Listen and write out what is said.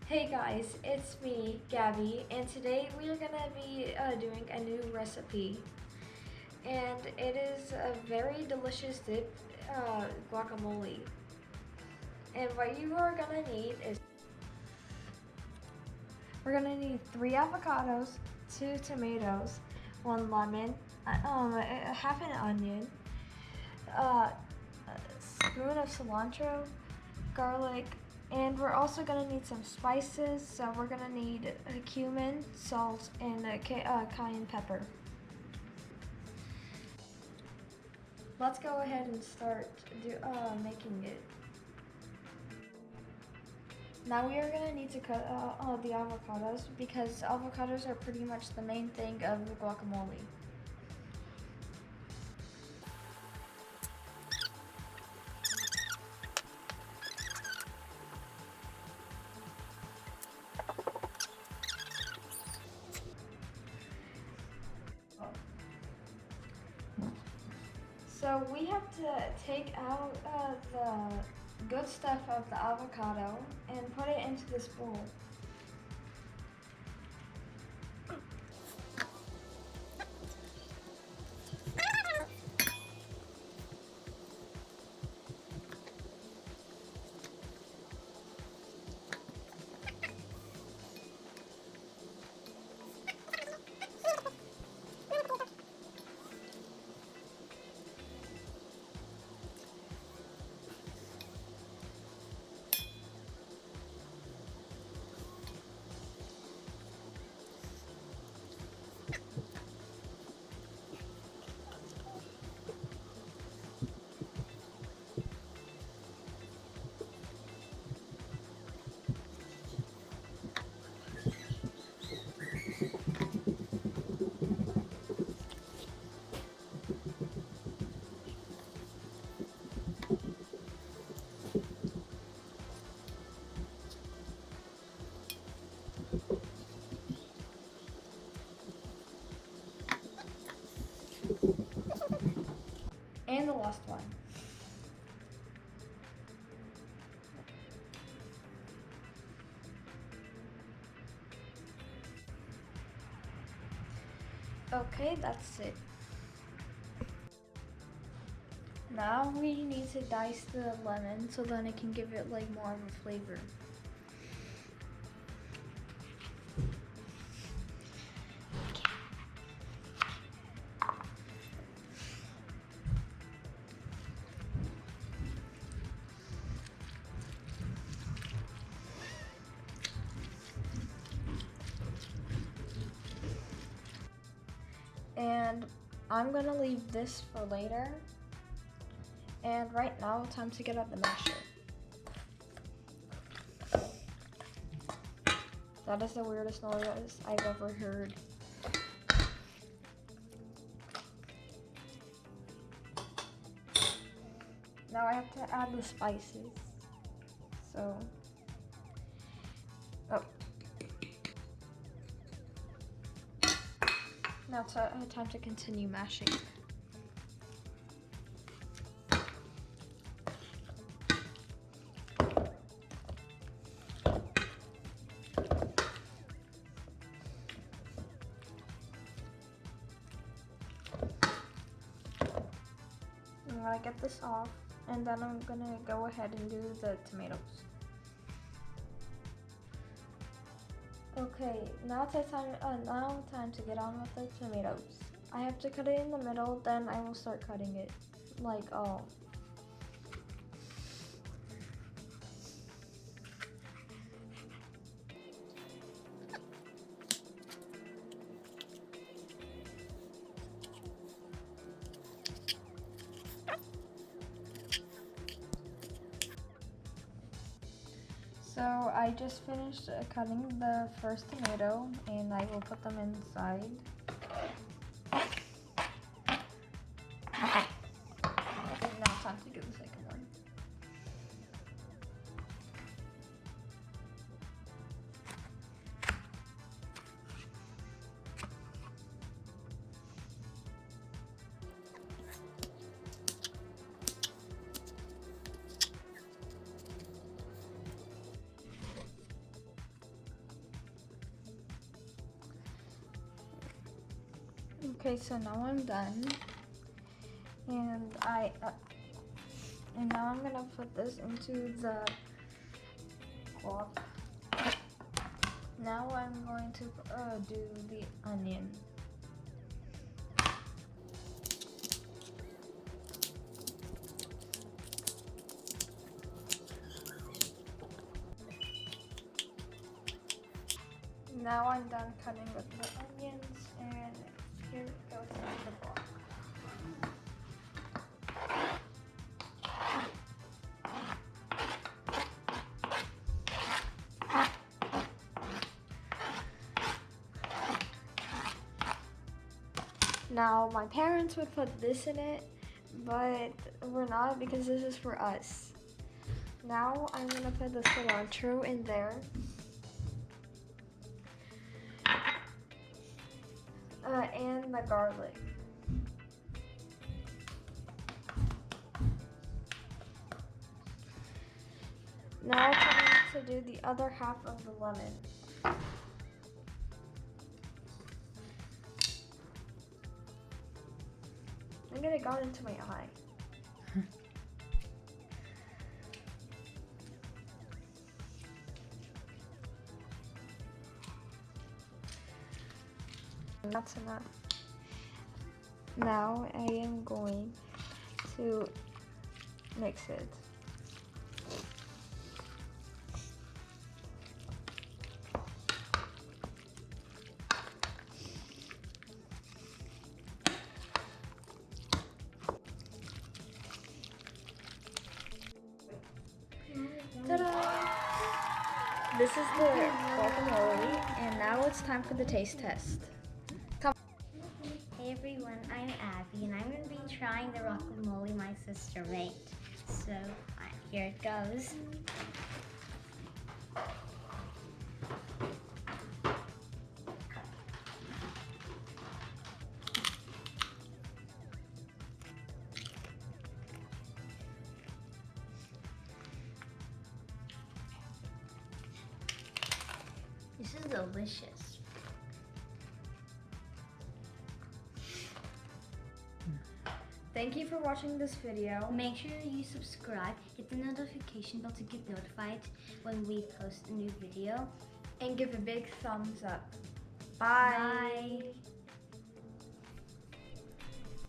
Hey guys, it's me, Gabby, and today we are gonna be doing a new recipe. And it is a very delicious dip, guacamole. And what you are gonna need is, we're gonna need 3 avocados, 2 tomatoes, 1 lemon, half an onion, a spoon of cilantro, garlic, and we're also gonna need some spices. So we're gonna need cumin, salt, and cayenne pepper. Let's go ahead and start making it. Now we are gonna need to cut all the avocados because avocados are pretty much the main thing of the guacamole. So we have to take out the good stuff of the avocado and put it into this bowl. And the last one. Okay, that's it. Now we need to dice the lemon so then it can give it like more of a flavor. And I'm gonna leave this for later. And right now, time to get out the masher. That is the weirdest noise I've ever heard. Now I have to add the spices. So, oh. Now it's time to continue mashing. I'm gonna get this off, and then I'm gonna go ahead and do the tomatoes. Okay, now time to get on with the tomatoes. I have to cut it in the middle, then I will start cutting it like all. So I just finished cutting the first tomato and I will put them inside. And now it's time to do the second one. Okay, so now I'm done, and now I'm gonna put this into the guac. Now I'm going to do the onion. Now I'm done cutting with the onions, and here it goes into the guac. Now, my parents would put this in it, but we're not because this is for us. Now, I'm gonna put the cilantro in there. And the garlic. Now, I'm going to do the other half of the lemon. I think it got into my eye. That's enough. Now I am going to mix it. Ta-da! This is the guacamole, and now it's time for the taste test. Hey everyone, I'm Abby, and I'm going to be trying the guacamole my sister made. So, here it goes. This is delicious. Thank you for watching this video. Make sure you subscribe, hit the notification bell to get notified when we post a new video. And give a big thumbs up. Bye. Bye.